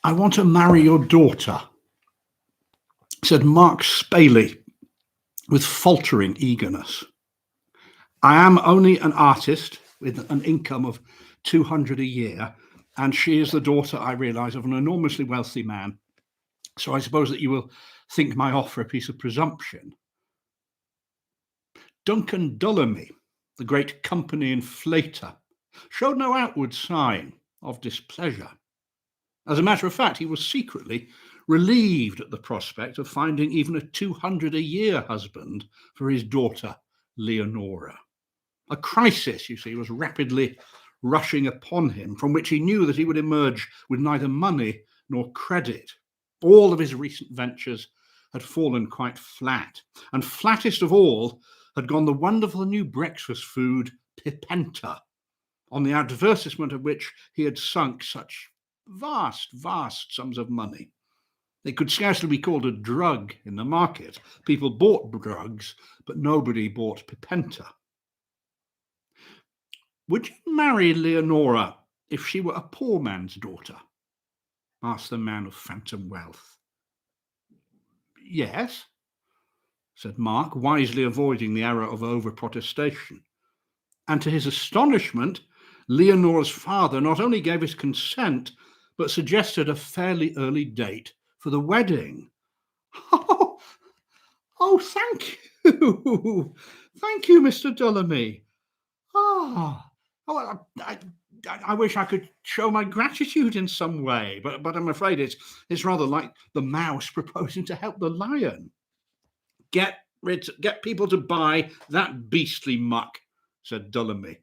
"I want to marry your daughter," said Mark Spaley with faltering eagerness. "I am only an artist with an income of 200 a year, and she is the daughter, I realise, of an enormously wealthy man. So I suppose that you will think my offer a piece of presumption." Duncan Dullamy, the great company inflator, showed no outward sign of displeasure. As a matter of fact, he was secretly relieved at the prospect of finding even a 200 a year husband for his daughter, Leonora. A crisis, you see, was rapidly rushing upon him, from which he knew that he would emerge with neither money nor credit. All of his recent ventures had fallen quite flat, and flattest of all had gone the wonderful new breakfast food, Pipenta, on the advertisement of which he had sunk such vast sums of money. It could scarcely be called a drug in the market. People bought drugs, but nobody bought Pipenta. "Would you marry Leonora if she were a poor man's daughter?" asked the man of phantom wealth. "Yes," said Mark, wisely avoiding the error of over-protestation. And to his astonishment, Leonora's father not only gave his consent, but suggested a fairly early date for the wedding. Oh, thank you. Thank you, Mr. Dullamy. I wish I could show my gratitude in some way, but I'm afraid it's rather like the mouse proposing to help the lion. Get people to buy that beastly muck," said Dullamy,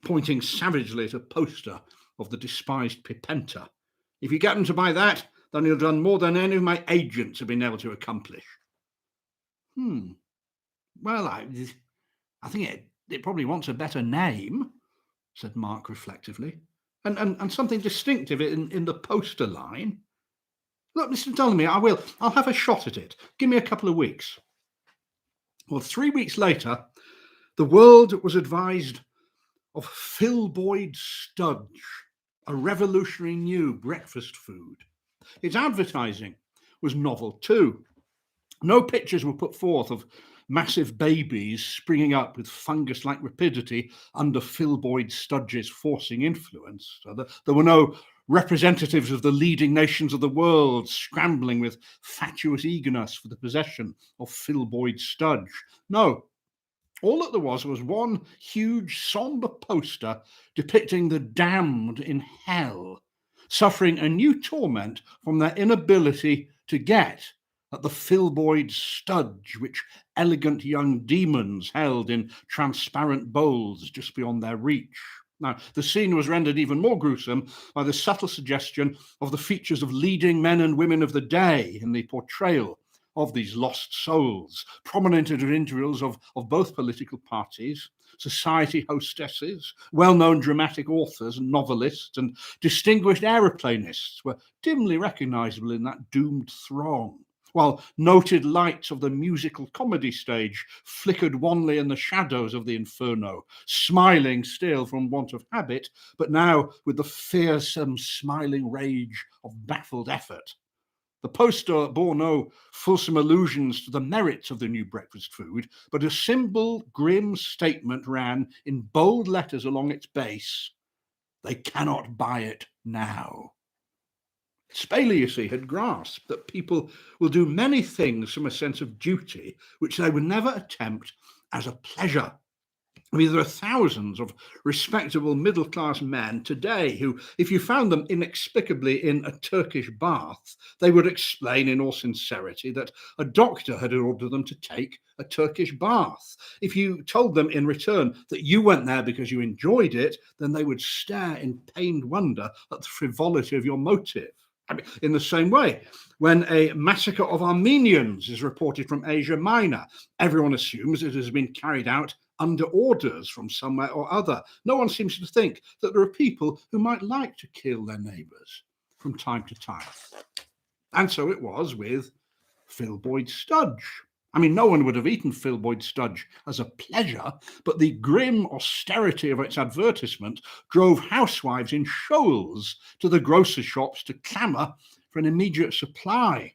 pointing savagely at a poster of the despised Pipenta. "If you get them to buy that, then you've done more than any of my agents have been able to accomplish." Well, I think it probably wants a better name," said Mark reflectively, and something distinctive in the poster line. "Look, Mr. Dullamy, I'll have a shot at it. Give me a couple of weeks." Well, 3 weeks later, the world was advised of Filboid Studge, a revolutionary new breakfast food. Its advertising was novel too. No pictures were put forth of massive babies springing up with fungus-like rapidity under Filboid Studge's forcing influence. So there were no representatives of the leading nations of the world scrambling with fatuous eagerness for the possession of Filboid Studge. No, all that there was one huge sombre poster depicting the damned in hell, suffering a new torment from their inability to get at the Filboid Studge, which elegant young demons held in transparent bowls just beyond their reach. Now, the scene was rendered even more gruesome by the subtle suggestion of the features of leading men and women of the day in the portrayal of these lost souls, prominent individuals of both political parties, society hostesses, well-known dramatic authors and novelists, and distinguished aeroplanists were dimly recognizable in that doomed throng, while noted lights of the musical comedy stage flickered wanly in the shadows of the inferno, smiling still from want of habit, but now with the fearsome smiling rage of baffled effort. The poster bore no fulsome allusions to the merits of the new breakfast food, but a simple, grim statement ran in bold letters along its base: "They cannot buy it now." Spaley, you see, had grasped that people will do many things from a sense of duty which they would never attempt as a pleasure. I mean, there are thousands of respectable middle-class men today who, if you found them inexplicably in a Turkish bath, they would explain in all sincerity that a doctor had ordered them to take a Turkish bath. If you told them in return that you went there because you enjoyed it, then they would stare in pained wonder at the frivolity of your motive. I mean, in the same way, when a massacre of Armenians is reported from Asia Minor, everyone assumes it has been carried out under orders from somewhere or other. No one seems to think that there are people who might like to kill their neighbours from time to time. And so it was with Filboid Studge. I mean, no one would have eaten Filboid Studge as a pleasure, but the grim austerity of its advertisement drove housewives in shoals to the grocery shops to clamour for an immediate supply.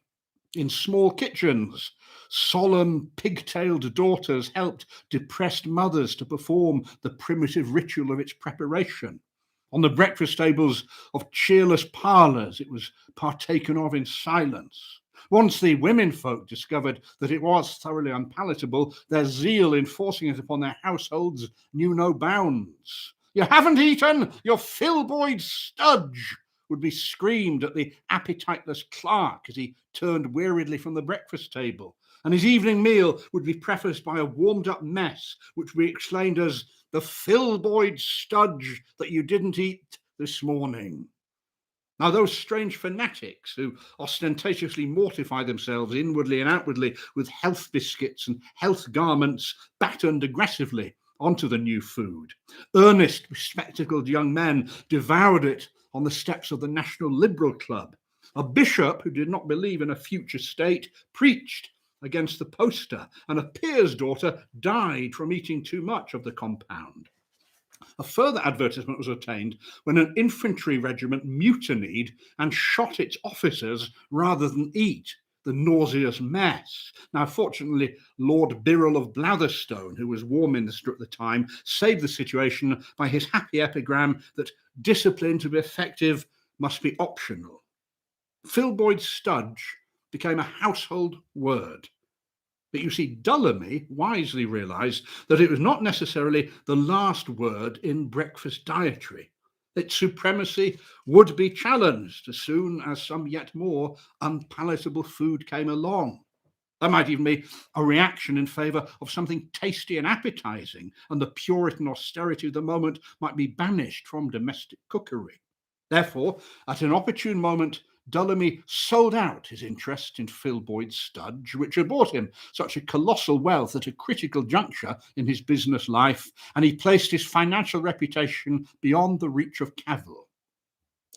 In small kitchens, solemn pigtailed daughters helped depressed mothers to perform the primitive ritual of its preparation. On the breakfast tables of cheerless parlours, it was partaken of in silence. Once the women folk discovered that it was thoroughly unpalatable, their zeal in forcing it upon their households knew no bounds. "You haven't eaten your Filboid Studge," would be screamed at the appetiteless clerk as he turned weariedly from the breakfast table, and his evening meal would be prefaced by a warmed-up mess, which we explained as the Filboid Studge that you didn't eat this morning. Now, those strange fanatics who ostentatiously mortify themselves inwardly and outwardly with health biscuits and health garments battened aggressively onto the new food. Earnest, bespectacled young men devoured it on the steps of the National Liberal Club. A bishop who did not believe in a future state preached against the poster, and a peer's daughter died from eating too much of the compound. A further advertisement was obtained when an infantry regiment mutinied and shot its officers rather than eat the nauseous mess. Now, fortunately, Lord Birrell of Blatherstone, who was War Minister at the time, saved the situation by his happy epigram that discipline to be effective must be optional. Filboid Studge became a household word. But you see, Dullamy wisely realised that it was not necessarily the last word in breakfast dietary. Its supremacy would be challenged as soon as some yet more unpalatable food came along. There might even be a reaction in favour of something tasty and appetising, and the Puritan austerity of the moment might be banished from domestic cookery. Therefore, at an opportune moment, Dullamy sold out his interest in Filboid Studge, which had brought him such a colossal wealth at a critical juncture in his business life, and he placed his financial reputation beyond the reach of cavil.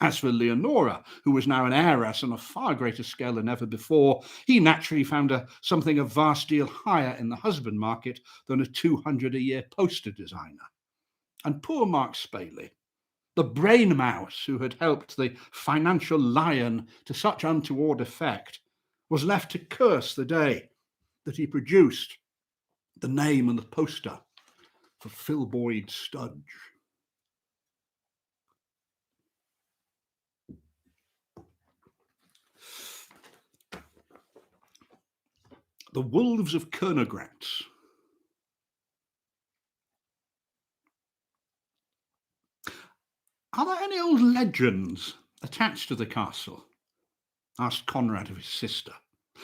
As for Leonora, who was now an heiress on a far greater scale than ever before, he naturally found something a vast deal higher in the husband market than a 200-a-year poster designer. And poor Mark Spaley, the brain mouse who had helped the financial lion to such untoward effect, was left to curse the day that he produced the name and the poster for Filboid Studge. The Wolves of Kernogratz. "Are there any old legends attached to the castle?" asked Conrad of his sister.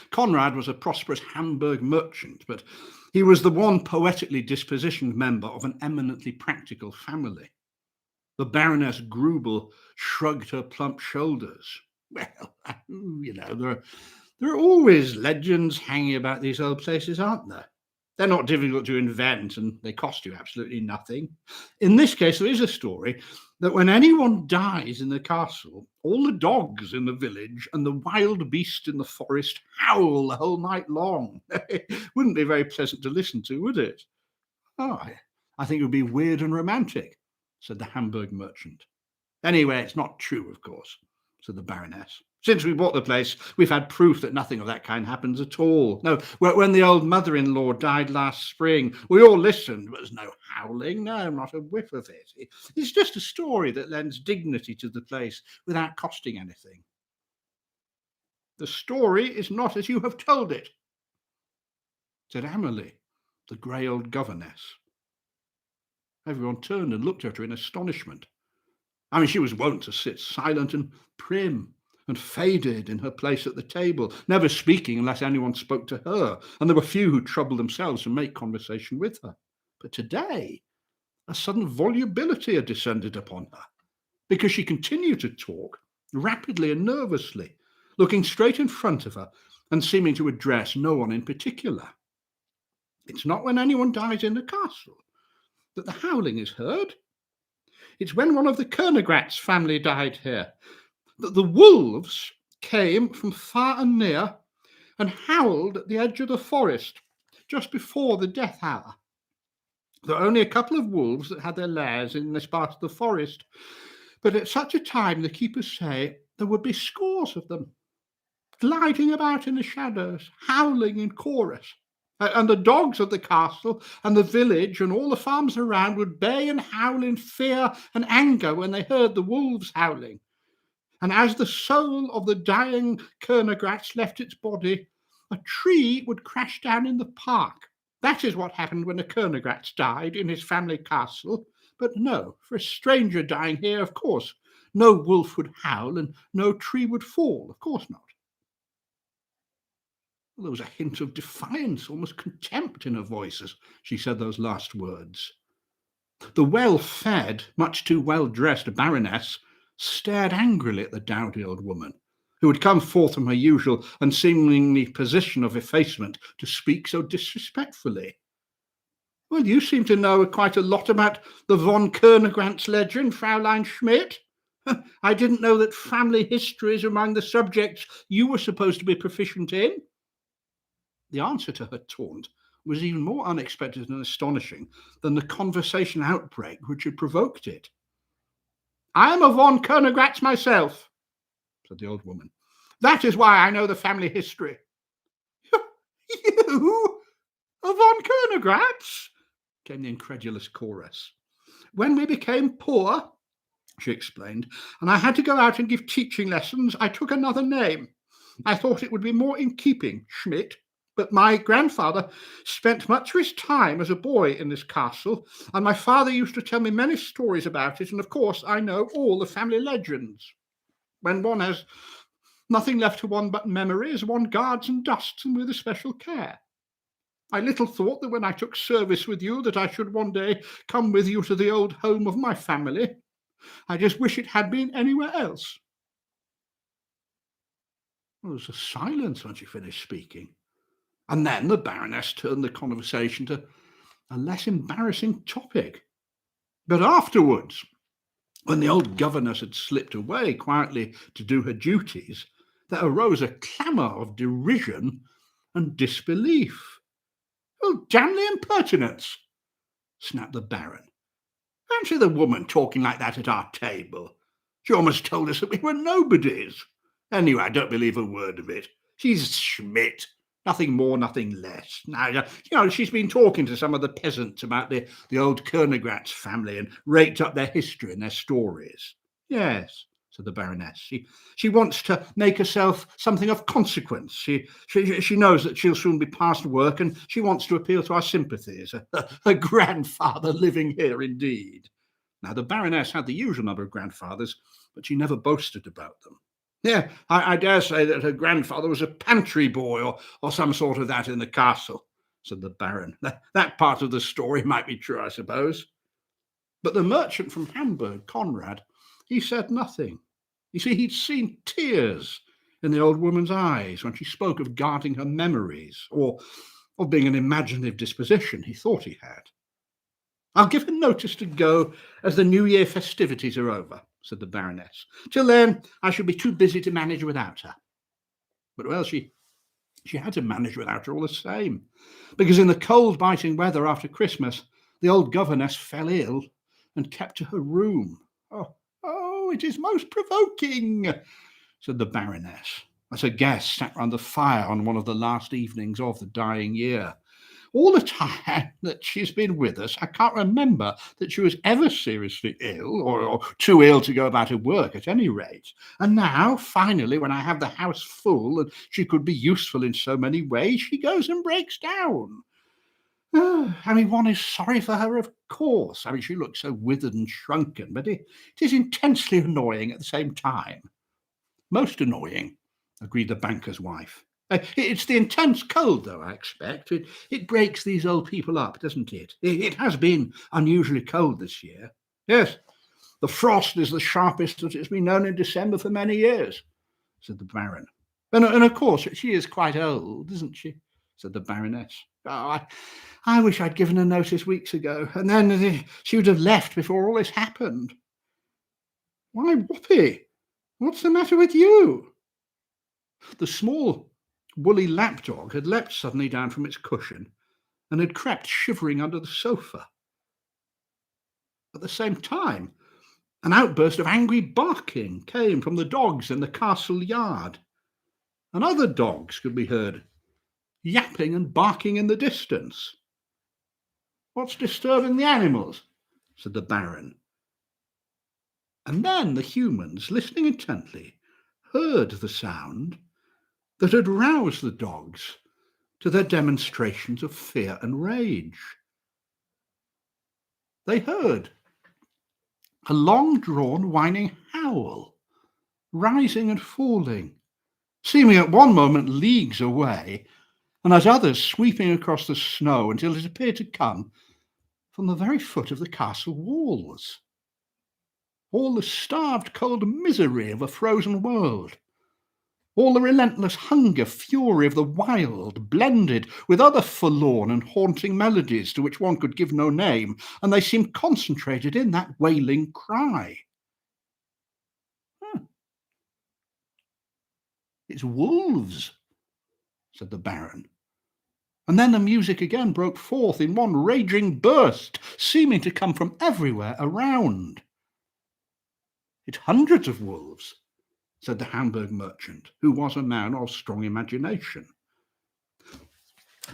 Conrad was a prosperous Hamburg merchant, but he was the one poetically dispositioned member of an eminently practical family. The Baroness Grubel shrugged her plump shoulders. "Well, there are always legends hanging about these old places, aren't there? They're not difficult to invent and they cost you absolutely nothing. In this case, there is a story that when anyone dies in the castle, all the dogs in the village and the wild beasts in the forest howl the whole night long." Wouldn't be very pleasant to listen to, would it? "Oh, I think it would be weird and romantic," said the Hamburg merchant. "Anyway, it's not true, of course," said the Baroness. "Since we bought the place, we've had proof that nothing of that kind happens at all. No, when the old mother-in-law died last spring, we all listened, but there's no howling, no, not a whiff of it. It's just a story that lends dignity to the place without costing anything." "The story is not as you have told it," said Amelie, the grey old governess. Everyone turned and looked at her in astonishment. I mean, she was wont to sit silent and prim and faded in her place at the table, never speaking unless anyone spoke to her, and there were few who troubled themselves to make conversation with her. But today, a sudden volubility had descended upon her, because she continued to talk rapidly and nervously, looking straight in front of her and seeming to address no one in particular. "It's not when anyone dies in the castle that the howling is heard. It's when one of the Kernogratz family died here that the wolves came from far and near and howled at the edge of the forest just before the death hour. There were only a couple of wolves that had their lairs in this part of the forest, but at such a time, the keepers say, there would be scores of them, gliding about in the shadows, howling in chorus. And the dogs of the castle and the village and all the farms around would bay and howl in fear and anger when they heard the wolves howling. And as the soul of the dying Kernogratz left its body, a tree would crash down in the park. That is what happened when a Kernogratz died in his family castle. But no, for a stranger dying here, of course, no wolf would howl and no tree would fall. Of course not. Well, there was a hint of defiance, almost contempt in her voice as she said those last words. The well-fed, much too well-dressed Baroness stared angrily at the dowdy old woman, who had come forth from her usual and seemingly position of effacement to speak so disrespectfully. Well, you seem to know quite a lot about the von Kernogratz legend, Fraulein Schmidt. I didn't know that family history is among the subjects you were supposed to be proficient in. The answer to her taunt was even more unexpected and astonishing than the conversation outbreak which had provoked it. I am a von Kernogratz myself, said the old woman. That is why I know the family history. You? A von Kernogratz? Came the incredulous chorus. When we became poor, she explained, and I had to go out and give teaching lessons, I took another name. I thought it would be more in keeping, Schmidt. But my grandfather spent much of his time as a boy in this castle, and my father used to tell me many stories about it, and of course I know all the family legends. When one has nothing left to one but memories, one guards and dusts them with a special care. I little thought that when I took service with you that I should one day come with you to the old home of my family. I just wish it had been anywhere else. There was a silence when she finished speaking. And then the Baroness turned the conversation to a less embarrassing topic. But afterwards, when the old governess had slipped away quietly to do her duties, there arose a clamour of derision and disbelief. Oh, damn the impertinence, snapped the Baron. Fancy the woman talking like that at our table. She almost told us that we were nobodies. Anyway, I don't believe a word of it. She's Schmidt. Nothing more, nothing less. Now, she's been talking to some of the peasants about the old Kernogratz family and raked up their history and their stories. Yes, said the Baroness. She wants to make herself something of consequence. She knows that she'll soon be past work, and she wants to appeal to our sympathies. Her grandfather living here, indeed. Now, the Baroness had the usual number of grandfathers, but she never boasted about them. Yeah, I dare say that her grandfather was a pantry boy or some sort of that in the castle, said the Baron. That part of the story might be true, I suppose. But the merchant from Hamburg, Conrad, he said nothing. You see, he'd seen tears in the old woman's eyes when she spoke of guarding her memories or of being an imaginative disposition. He thought he had. I'll give her notice to go as the New Year festivities are over, said the Baroness. Till then, I shall be too busy to manage without her. But, well, she had to manage without her all the same, because in the cold, biting weather after Christmas, the old governess fell ill and kept to her room. Oh, it is most provoking, said the Baroness, as her guest sat round the fire on one of the last evenings of the dying year. All the time that she's been with us, I can't remember that she was ever seriously ill or too ill to go about her work at any rate. And now, finally, when I have the house full and she could be useful in so many ways, she goes and breaks down. One is sorry for her, of course. She looks so withered and shrunken, but it is intensely annoying at the same time. Most annoying, agreed the banker's wife. It's the intense cold, though, I expect. It breaks these old people up, doesn't it? It has been unusually cold this year. Yes, the frost is the sharpest that it's been known in December for many years, said the Baron. And of course, she is quite old, isn't she? Said the Baroness. Oh, I wish I'd given her notice weeks ago, and then she would have left before all this happened. Why, Whoppy, what's the matter with you? The small woolly lapdog had leapt suddenly down from its cushion and had crept shivering under the sofa. At the same time, an outburst of angry barking came from the dogs in the castle yard, and other dogs could be heard yapping and barking in the distance. "What's disturbing the animals?" said the Baron. And then the humans, listening intently, heard the sound that had roused the dogs to their demonstrations of fear and rage. They heard a long-drawn whining howl, rising and falling, seeming at one moment leagues away, and at others sweeping across the snow until it appeared to come from the very foot of the castle walls. All the starved cold misery of a frozen world, all the relentless hunger, fury of the wild, blended with other forlorn and haunting melodies to which one could give no name, and they seemed concentrated in that wailing cry. "It's wolves," said the Baron. And then the music again broke forth in one raging burst, seeming to come from everywhere around. "It's hundreds of wolves," said the Hamburg merchant, who was a man of strong imagination.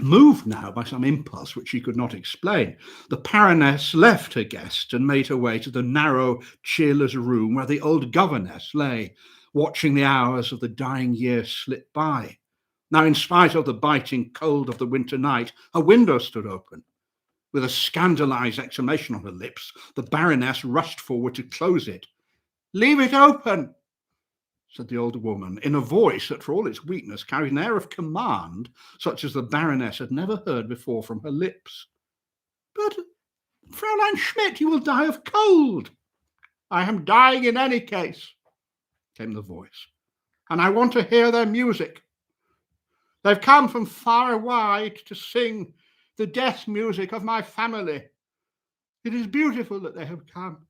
Moved now by some impulse which she could not explain, the Baroness left her guest and made her way to the narrow, cheerless room where the old governess lay, watching the hours of the dying year slip by. Now, in spite of the biting cold of the winter night, a window stood open. With a scandalized exclamation on her lips, the Baroness rushed forward to close it. "Leave it open," said the old woman, in a voice that, for all its weakness, carried an air of command such as the Baroness had never heard before from her lips. "But, Fräulein Schmidt, you will die of cold." "I am dying in any case," came the voice, "and I want to hear their music. They've come from far and wide to sing the death music of my family. It is beautiful that they have come.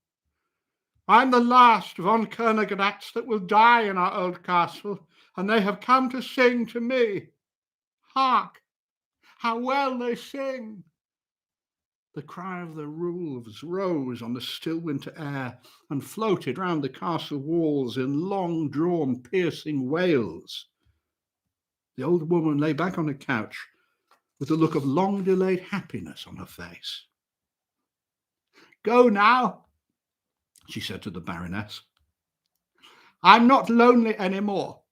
I'm the last von Königratz that will die in our old castle, and they have come to sing to me. Hark, how well they sing." The cry of the wolves rose on the still winter air and floated round the castle walls in long-drawn, piercing wails. The old woman lay back on the couch with a look of long-delayed happiness on her face. "Go now," she said to the Baroness. "I'm not lonely any more.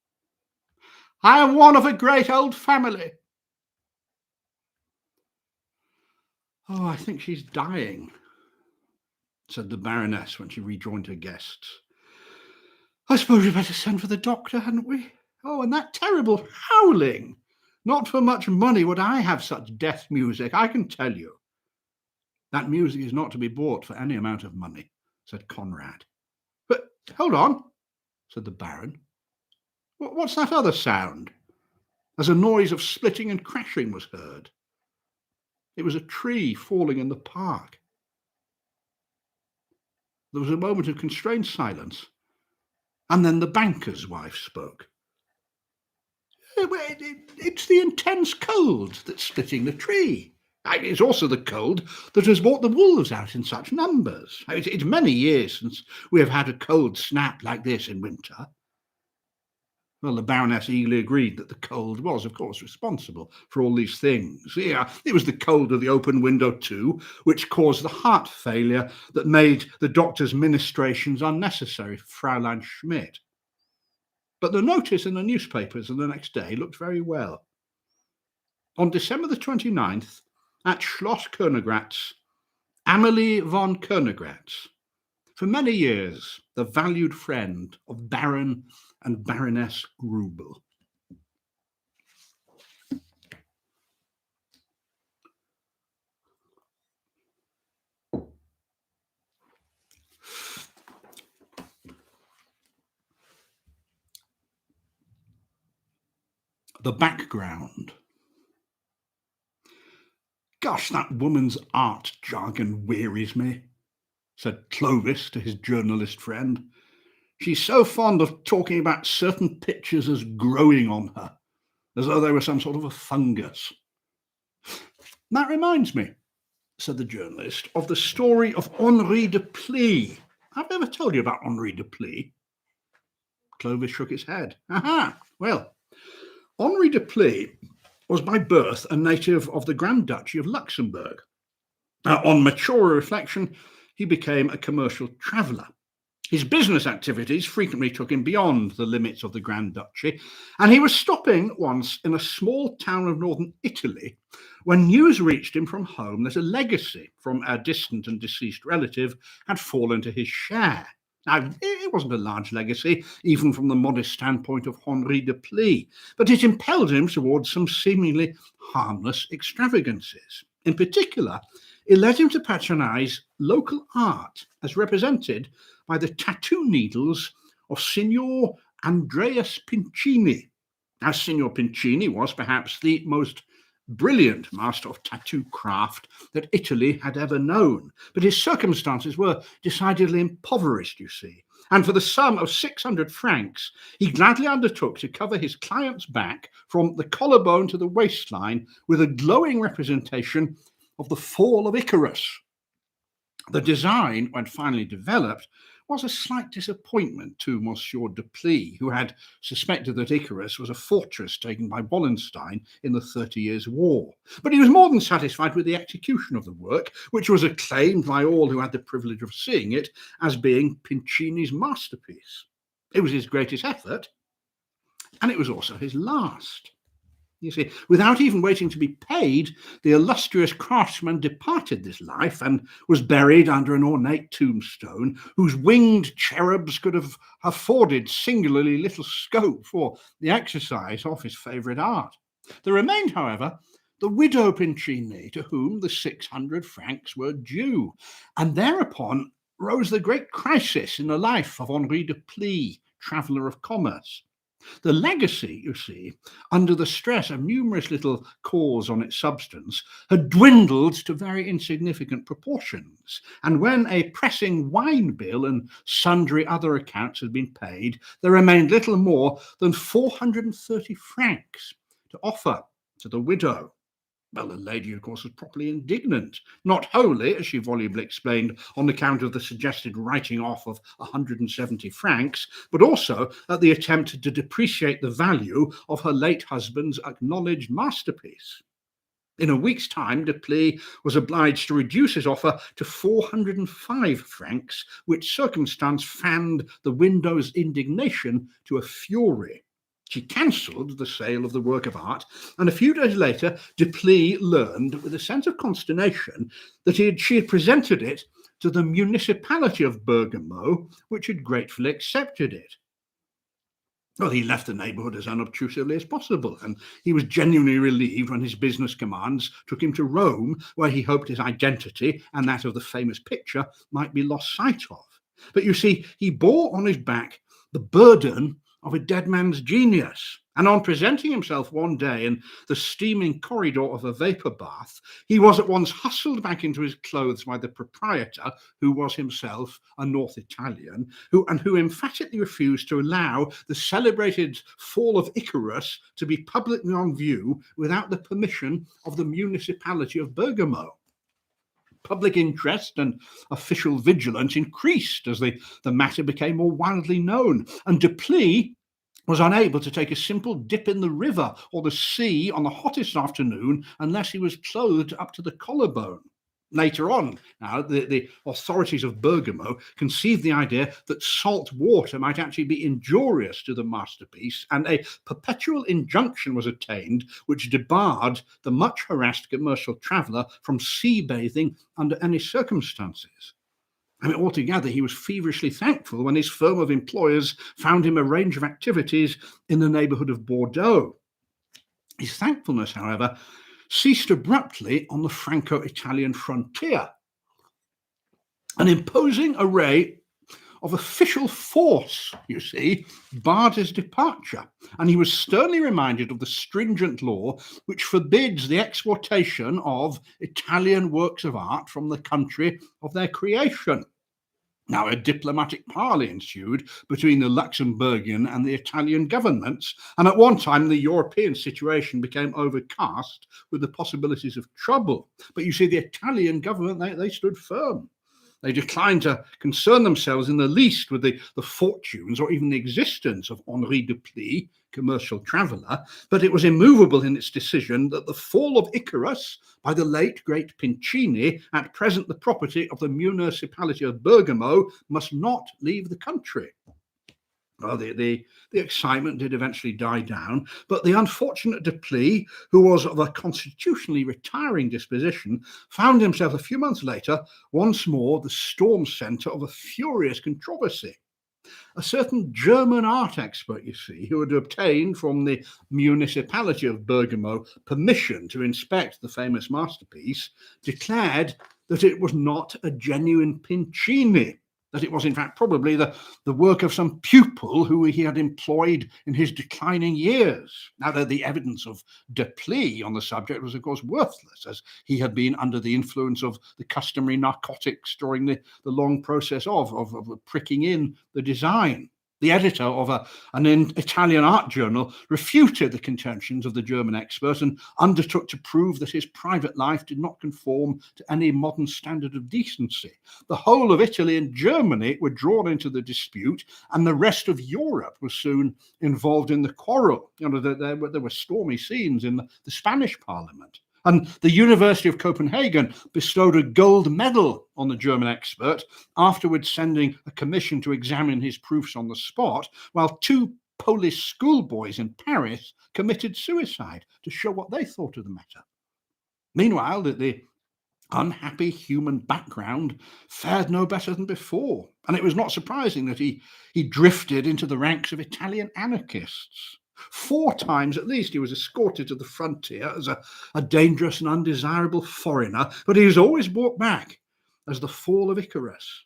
I am one of a great old family." "Oh, I think she's dying," said the Baroness when she rejoined her guests. "I suppose we'd better send for the doctor, hadn't we? Oh, and that terrible howling! Not for much money would I have such death music, I can tell you." "That music is not to be bought for any amount of money," said Conrad. "But hold on," said the Baron. "What's that other sound?" As a noise of splitting and crashing was heard. It was a tree falling in the park. There was a moment of constrained silence, and then the banker's wife spoke. "It's the intense cold that's splitting the tree. It's also the cold that has brought the wolves out in such numbers. It's many years since we have had a cold snap like this in winter." Well, the Baroness eagerly agreed that the cold was, of course, responsible for all these things. Yeah, it was the cold of the open window, too, which caused the heart failure that made the doctor's ministrations unnecessary for Fräulein Schmidt. But the notice in the newspapers of the next day looked very well. On December the 29th, at Schloss Königratz, Amalie von Königratz, for many years the valued friend of Baron and Baroness Grubel. The background. "Gosh, that woman's art jargon wearies me," said Clovis to his journalist friend. "She's so fond of talking about certain pictures as growing on her, as though they were some sort of a fungus." That reminds me, said the journalist, of the story of Henri de Plis. I've never told you about Henri de Plis. Clovis shook his head. Aha! Well, Henri de Plis was by birth a native of the Grand Duchy of Luxembourg. On mature reflection, he became a commercial traveller. His business activities frequently took him beyond the limits of the Grand Duchy, and he was stopping once in a small town of northern Italy when news reached him from home that a legacy from a distant and deceased relative had fallen to his share. Now, it wasn't a large legacy, even from the modest standpoint of Henri de Plis, but it impelled him towards some seemingly harmless extravagances. In particular, it led him to patronize local art as represented by the tattoo needles of Signor Andreas Pincini. Now, Signor Pincini was perhaps the most brilliant master of tattoo craft that Italy had ever known, but his circumstances were decidedly impoverished, you see, and for the sum of 600 francs, he gladly undertook to cover his client's back from the collarbone to the waistline with a glowing representation of the fall of Icarus. The design, when finally developed, was a slight disappointment to Monsieur de Plis, who had suspected that Icarus was a fortress taken by Wallenstein in the 30 Years' War. But he was more than satisfied with the execution of the work, which was acclaimed by all who had the privilege of seeing it as being Pincini's masterpiece. It was his greatest effort, and it was also his last. You see, without even waiting to be paid, the illustrious craftsman departed this life and was buried under an ornate tombstone whose winged cherubs could have afforded singularly little scope for the exercise of his favourite art. There remained, however, the widow Pincini, to whom the 600 francs were due, and thereupon rose the great crisis in the life of Henri de Plis, traveller of commerce. The legacy, you see, under the stress of numerous little calls on its substance, had dwindled to very insignificant proportions, and when a pressing wine bill and sundry other accounts had been paid, there remained little more than 430 francs to offer to the widow. Well, the lady, of course, was properly indignant, not wholly, as she volubly explained, on account of the suggested writing off of 170 francs, but also at the attempt to depreciate the value of her late husband's acknowledged masterpiece. In a week's time, de Plis was obliged to reduce his offer to 405 francs, which circumstance fanned the widow's indignation to a fury. She cancelled the sale of the work of art, and a few days later, de Plis learned with a sense of consternation that she had presented it to the municipality of Bergamo, which had gratefully accepted it. Well, he left the neighbourhood as unobtrusively as possible, and he was genuinely relieved when his business commands took him to Rome, where he hoped his identity and that of the famous picture might be lost sight of. But you see, he bore on his back the burden of a dead man's genius. And on presenting himself one day in the steaming corridor of a vapour bath, he was at once hustled back into his clothes by the proprietor, who was himself a North Italian, who emphatically refused to allow the celebrated fall of Icarus to be publicly on view without the permission of the municipality of Bergamo. Public interest and official vigilance increased as the matter became more widely known, and de Plis was unable to take a simple dip in the river or the sea on the hottest afternoon unless he was clothed up to the collarbone. Later on, now, the authorities of Bergamo conceived the idea that salt water might actually be injurious to the masterpiece, and a perpetual injunction was obtained which debarred the much harassed commercial traveller from sea bathing under any circumstances. I mean, altogether, he was feverishly thankful when his firm of employers found him a range of activities in the neighbourhood of Bordeaux. His thankfulness, however, ceased abruptly on the Franco-Italian frontier. An imposing array of official force, you see, barred his departure, and he was sternly reminded of the stringent law which forbids the exportation of Italian works of art from the country of their creation. Now, a diplomatic parley ensued between the Luxembourgian and the Italian governments, and at one time the European situation became overcast with the possibilities of trouble. But you see, the Italian government, they stood firm. They declined to concern themselves in the least with the fortunes or even the existence of Henri Deplis, commercial traveller, but it was immovable in its decision that the fall of Icarus by the late great Pincini, at present the property of the municipality of Bergamo, must not leave the country. Well, the excitement did eventually die down, but the unfortunate Deplis, who was of a constitutionally retiring disposition, found himself a few months later once more the storm centre of a furious controversy. A certain German art expert, you see, who had obtained from the municipality of Bergamo permission to inspect the famous masterpiece, declared that it was not a genuine Pincini, that it was in fact probably the work of some pupil who he had employed in his declining years. Now, the evidence of Deplis on the subject was of course worthless, as he had been under the influence of the customary narcotics during the long process of pricking in the design. The editor of an Italian art journal refuted the contentions of the German expert and undertook to prove that his private life did not conform to any modern standard of decency. The whole of Italy and Germany were drawn into the dispute, and the rest of Europe was soon involved in the quarrel. There were stormy scenes in the Spanish Parliament. And the University of Copenhagen bestowed a gold medal on the German expert, afterwards sending a commission to examine his proofs on the spot, while two Polish schoolboys in Paris committed suicide to show what they thought of the matter. Meanwhile, the unhappy human background fared no better than before, and it was not surprising that he drifted into the ranks of Italian anarchists. 4 times at least he was escorted to the frontier as a dangerous and undesirable foreigner, but he was always brought back as the fall of Icarus.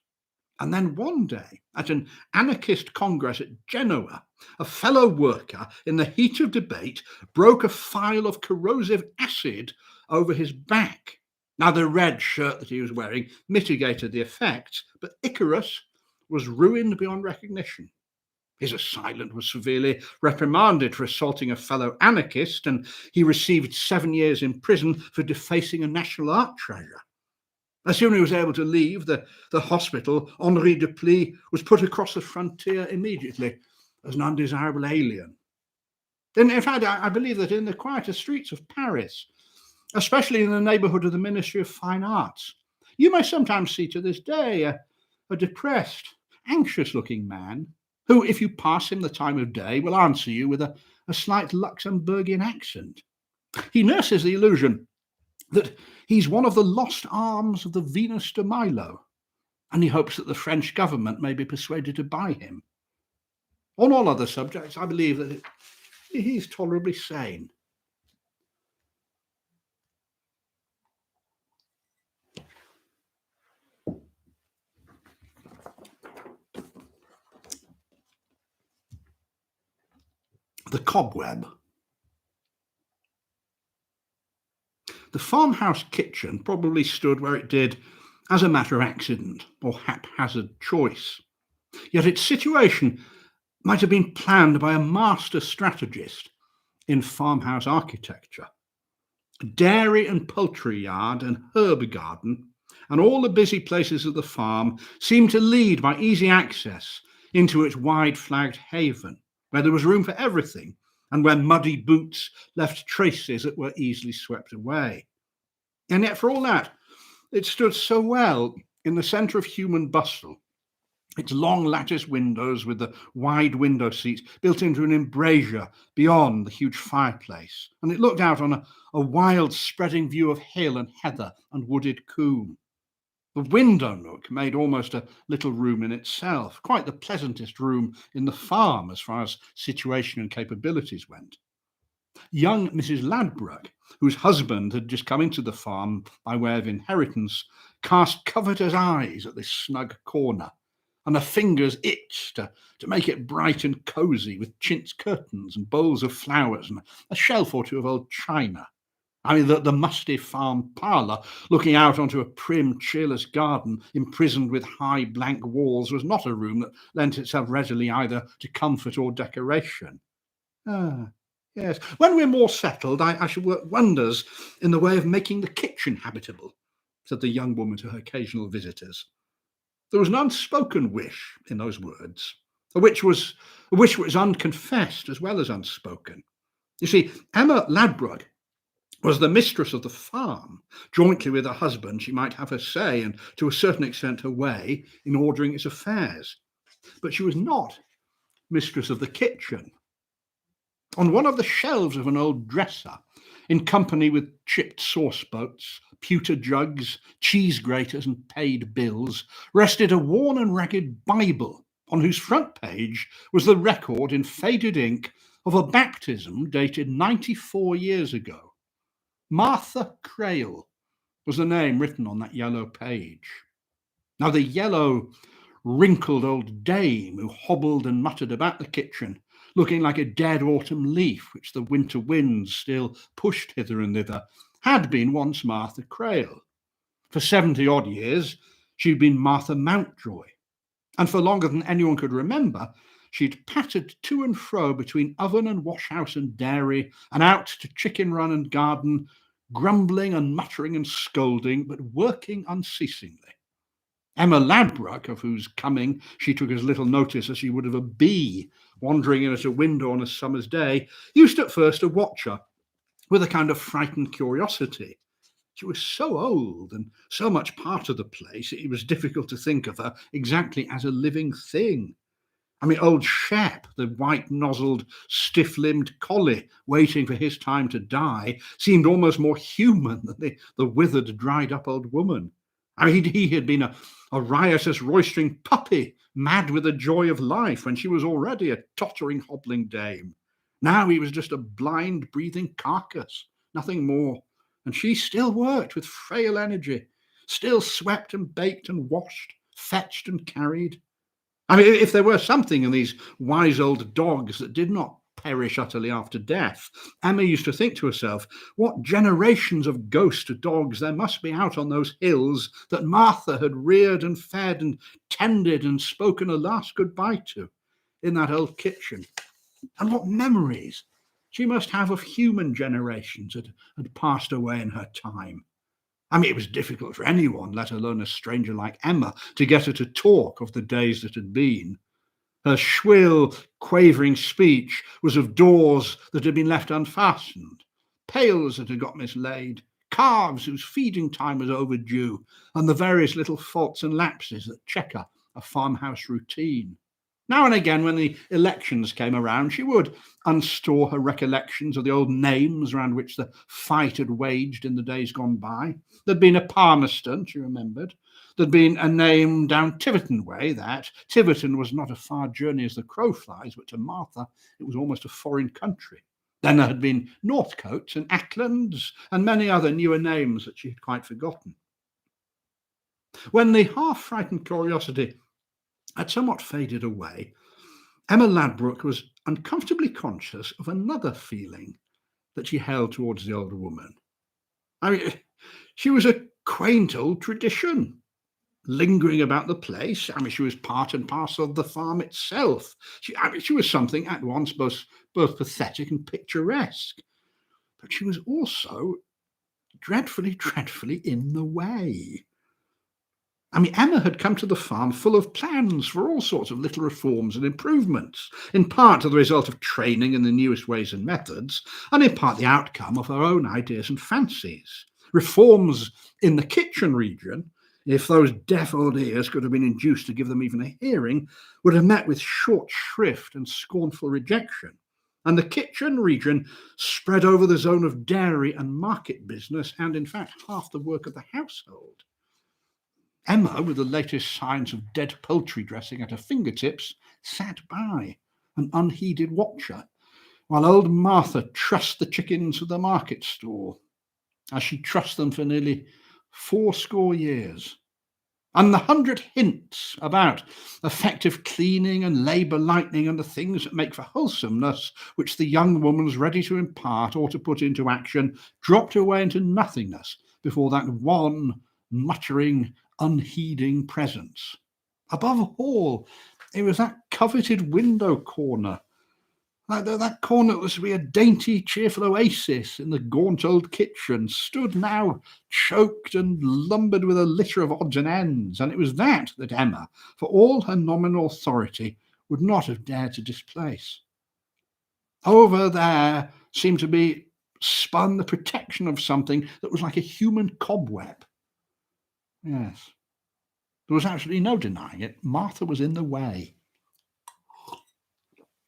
And then one day, at an anarchist congress at Genoa, a fellow worker, in the heat of debate, broke a phial of corrosive acid over his back. Now, the red shirt that he was wearing mitigated the effects, but Icarus was ruined beyond recognition. His assailant was severely reprimanded for assaulting a fellow anarchist, and he received 7 years in prison for defacing a national art treasure. As soon as he was able to leave the hospital, Henri Deplis was put across the frontier immediately as an undesirable alien. And in fact, I believe that in the quieter streets of Paris, especially in the neighbourhood of the Ministry of Fine Arts, you may sometimes see to this day a depressed, anxious-looking man who, if you pass him the time of day, will answer you with a slight Luxembourgian accent. He nurses the illusion that he's one of the lost arms of the Venus de Milo, and he hopes that the French government may be persuaded to buy him. On all other subjects, I believe that he's tolerably sane. The cobweb. The farmhouse kitchen probably stood where it did as a matter of accident or haphazard choice. Yet its situation might have been planned by a master strategist in farmhouse architecture. A dairy and poultry yard and herb garden and all the busy places of the farm seemed to lead by easy access into its wide-flagged haven, where there was room for everything, and where muddy boots left traces that were easily swept away. And yet, for all that, it stood so well in the centre of human bustle. Its long lattice windows with the wide window seats built into an embrasure beyond the huge fireplace, and it looked out on a wild spreading view of hill and heather and wooded coombe. The window nook made almost a little room in itself, quite the pleasantest room in the farm as far as situation and capabilities went. Young Mrs. Ladbroke, whose husband had just come into the farm by way of inheritance, cast covetous eyes at this snug corner, and her fingers itched to make it bright and cosy with chintz curtains and bowls of flowers and a shelf or two of old china. I mean, the musty farm parlour, looking out onto a prim, cheerless garden imprisoned with high blank walls, was not a room that lent itself readily either to comfort or decoration. Ah, yes. When we're more settled, I shall work wonders in the way of making the kitchen habitable, said the young woman to her occasional visitors. There was an unspoken wish in those words, a wish which was unconfessed as well as unspoken. You see, Emma Ladbruk was the mistress of the farm. Jointly with her husband, she might have her say and, to a certain extent, her way in ordering its affairs. But she was not mistress of the kitchen. On one of the shelves of an old dresser, in company with chipped sauce boats, pewter jugs, cheese graters, and paid bills, rested a worn and ragged Bible, on whose front page was the record in faded ink of a baptism dated 94 years ago. Martha Crail was the name written on that yellow page. Now, the yellow, wrinkled old dame who hobbled and muttered about the kitchen, looking like a dead autumn leaf which the winter winds still pushed hither and thither, had been once Martha Crail. For 70-odd years, she'd been Martha Mountjoy, and for longer than anyone could remember, she'd pattered to and fro between oven and washhouse and dairy, and out to chicken run and garden, grumbling and muttering and scolding, but working unceasingly. Emma Ladbruk, of whose coming she took as little notice as she would of a bee wandering in at a window on a summer's day, used at first to watch her with a kind of frightened curiosity. She was so old and so much part of the place, it was difficult to think of her exactly as a living thing. I mean, old Shep, the white-nozzled, stiff-limbed collie waiting for his time to die, seemed almost more human than the withered, dried-up old woman. I mean, he had been a riotous, roistering puppy, mad with the joy of life, when she was already a tottering, hobbling dame. Now he was just a blind, breathing carcass, nothing more. And she still worked with frail energy, still swept and baked and washed, fetched and carried. I mean, if there were something in these wise old dogs that did not perish utterly after death, Emma used to think to herself, what generations of ghost dogs there must be out on those hills that Martha had reared and fed and tended and spoken a last goodbye to in that old kitchen. And what memories she must have of human generations that had passed away in her time. I mean, it was difficult for anyone, let alone a stranger like Emma, to get her to talk of the days that had been. Her shrill, quavering speech was of doors that had been left unfastened, pails that had got mislaid, calves whose feeding time was overdue, and the various little faults and lapses that checker a farmhouse routine. Now and again, when the elections came around, she would unstore her recollections of the old names round which the fight had waged in the days gone by. There'd been a Palmerston, she remembered. There'd been a name down Tiverton way that Tiverton was not a far journey as the crow flies, but to Martha it was almost a foreign country. Then there had been Northcotes and Acklands and many other newer names that she had quite forgotten. When the half-frightened curiosity had somewhat faded away, Emma Ladbruk was uncomfortably conscious of another feeling that she held towards the old woman. I mean, she was a quaint old tradition, lingering about the place. I mean, she was part and parcel of the farm itself. She was something at once both pathetic and picturesque, but she was also dreadfully, dreadfully in the way. I mean, Emma had come to the farm full of plans for all sorts of little reforms and improvements, in part the result of training in the newest ways and methods, and in part the outcome of her own ideas and fancies. Reforms in the kitchen region, if those deaf old ears could have been induced to give them even a hearing, would have met with short shrift and scornful rejection. And the kitchen region spread over the zone of dairy and market business, and in fact half the work of the household. Emma, with the latest signs of dead poultry dressing at her fingertips, sat by, an unheeded watcher, while old Martha trussed the chickens of the market stall, as she trussed them for nearly 80 years. And the 100 hints about effective cleaning and labour lightening and the things that make for wholesomeness, which the young woman was ready to impart or to put into action, dropped away into nothingness before that one muttering, unheeding presence. Above all, it was that coveted window corner. That corner was to be a dainty, cheerful oasis in the gaunt old kitchen, stood now choked and lumbered with a litter of odds and ends, and it was that Emma, for all her nominal authority, would not have dared to displace. Over there seemed to be spun the protection of something that was like a human cobweb. Yes, there was absolutely no denying it. Martha was in the way.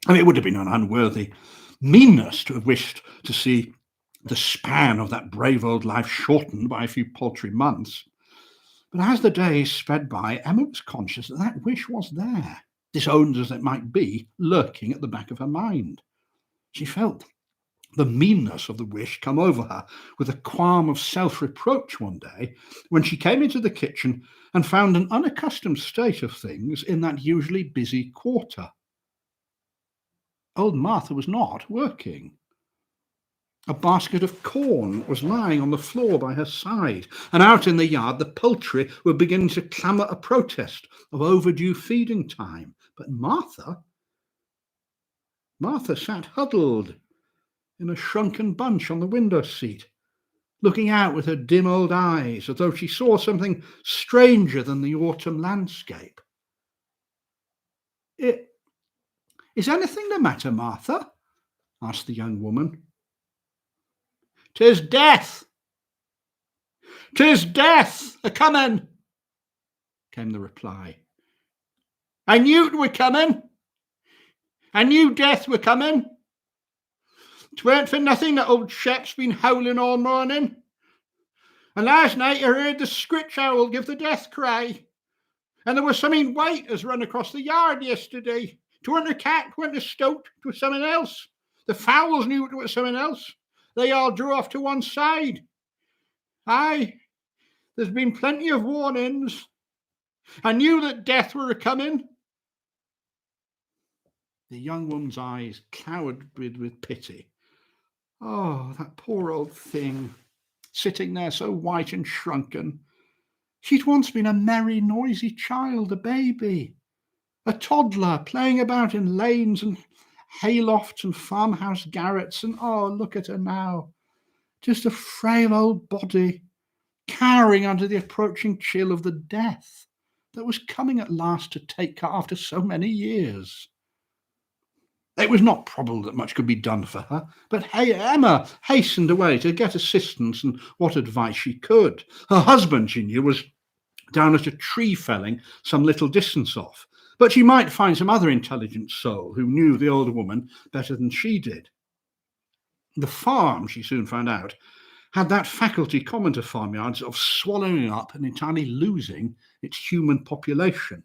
I mean, it would have been an unworthy meanness to have wished to see the span of that brave old life shortened by a few paltry months. But as the days sped by, Emma was conscious that that wish was there, disowned as it might be, lurking at the back of her mind. She felt the meanness of the wish come over her with a qualm of self-reproach one day when she came into the kitchen and found an unaccustomed state of things in that usually busy quarter. Old Martha was not working. A basket of corn was lying on the floor by her side, and out in the yard the poultry were beginning to clamour a protest of overdue feeding time. But Martha sat huddled in a shrunken bunch on the window seat, looking out with her dim old eyes as though she saw something stranger than the autumn landscape. "Is anything the matter, Martha?" asked the young woman. "'Tis death! 'Tis death a-comin'," came the reply. "I knew 't were comin'. I knew death were comin'. 'Tweren't for nothing that old Shep's been howling all morning. And last night I heard the scritch owl give the death cry. And there was something white as run across the yard yesterday. 'Tweren't a cat, 'tweren't a stoat, 'twas something else. The fowls knew it was something else. They all drew off to one side. Aye, there's been plenty of warnings. I knew that death were a-comin'." The young woman's eyes clouded with pity. Oh, that poor old thing, sitting there so white and shrunken. She'd once been a merry, noisy child, a baby, a toddler, playing about in lanes and haylofts and farmhouse garrets, and oh, look at her now, just a frail old body, cowering under the approaching chill of the death that was coming at last to take her after so many years. It was not probable that much could be done for her, but Emma hastened away to get assistance and what advice she could. Her husband, she knew, was down at a tree felling some little distance off, but she might find some other intelligent soul who knew the older woman better than she did. The farm, she soon found out, had that faculty common to farmyards of swallowing up and entirely losing its human population.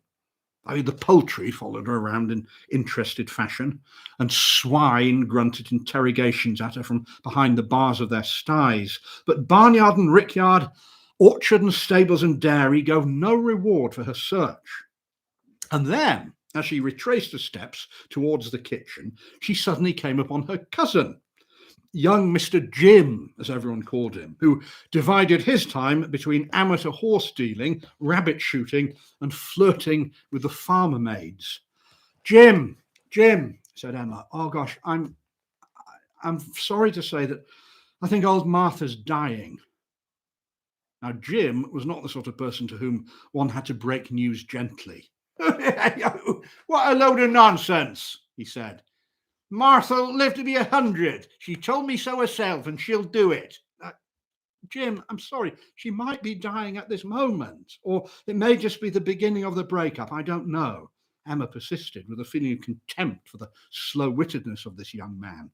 I mean, the poultry followed her around in interested fashion, and swine grunted interrogations at her from behind the bars of their sties. But barnyard and rickyard, orchard and stables and dairy gave no reward for her search. And then, as she retraced her steps towards the kitchen, she suddenly came upon her cousin, young Mr. Jim, as everyone called him, who divided his time between amateur horse dealing, rabbit shooting, and flirting with the farmer maids. Jim, said Emma. Oh gosh, I'm sorry to say that I think old Martha's dying. Now, Jim was not the sort of person to whom one had to break news gently. "What a load of nonsense," he said. "Martha'll live to be 100. She told me so herself, and she'll do it." Jim, I'm sorry. She might be dying at this moment, or it may just be the beginning of the breakup. I don't know. Emma persisted with a feeling of contempt for the slow-wittedness of this young man.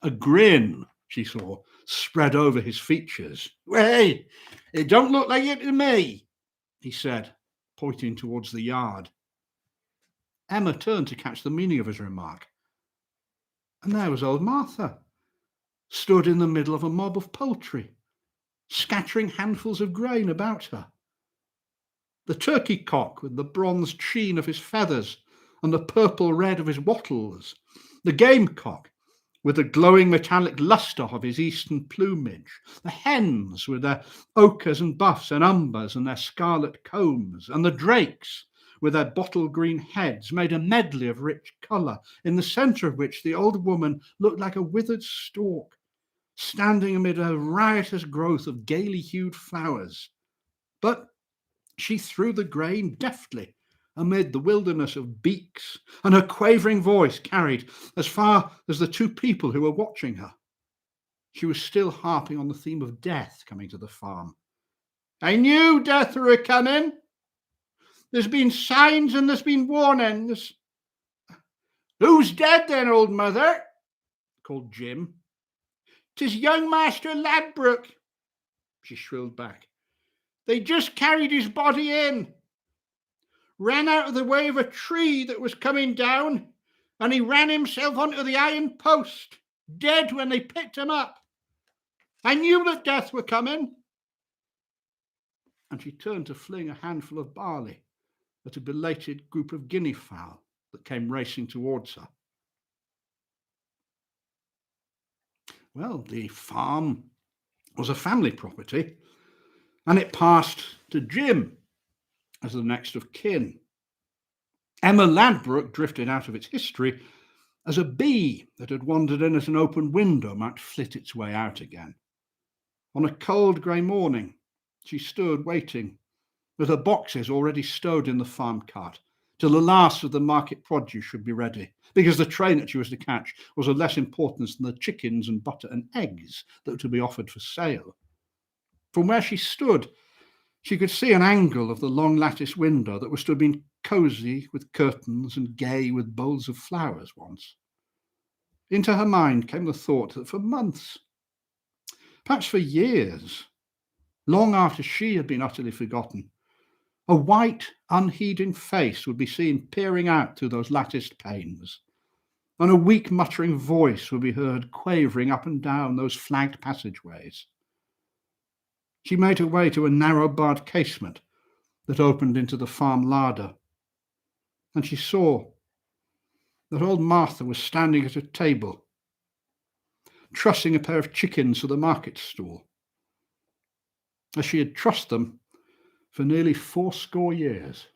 A grin, she saw, spread over his features. "Hey, it don't look like it to me," he said, pointing towards the yard. Emma turned to catch the meaning of his remark. And there was old Martha, stood in the middle of a mob of poultry, scattering handfuls of grain about her. the turkey cock with the bronze sheen of his feathers and the purple red of his wattles, the game cock with the glowing metallic lustre of his eastern plumage, the hens with their ochres and buffs and umbers and their scarlet combs, and the drakes with their bottle green heads made a medley of rich colour, in the centre of which the old woman looked like a withered stalk, standing amid a riotous growth of gaily hued flowers. But she threw the grain deftly amid the wilderness of beaks, and her quavering voice carried as far as the two people who were watching her. She was still harping on the theme of death coming to the farm. I knew death were a-coming. There's been signs and there's been warnings. Who's dead then, old mother? Called Jim. 'Tis young Master Ladbroke, she shrilled back. They just carried his body in. Ran out of the way of a tree that was coming down, and he ran himself onto the iron post, dead when they picked him up. I knew that death were coming. And she turned to fling a handful of barley at a belated group of guinea fowl that came racing towards her. Well, the farm was a family property, and it passed to Jim as the next of kin. Emma Ladbroke drifted out of its history as a bee that had wandered in at an open window might flit its way out again. On a cold grey morning, she stood waiting, with her boxes already stowed in the farm cart, till the last of the market produce should be ready, because the train that she was to catch was of less importance than the chickens and butter and eggs that were to be offered for sale. From where she stood, she could see an angle of the long lattice window that was to have been cosy with curtains and gay with bowls of flowers once. Into her mind came the thought that for months, perhaps for years, long after she had been utterly forgotten, a white, unheeding face would be seen peering out through those latticed panes, and a weak muttering voice would be heard quavering up and down those flagged passageways. She made her way to a narrow barred casement that opened into the farm larder, and she saw that old Martha was standing at a table, trussing a pair of chickens for the market stall, as she had trussed them for nearly 80 years.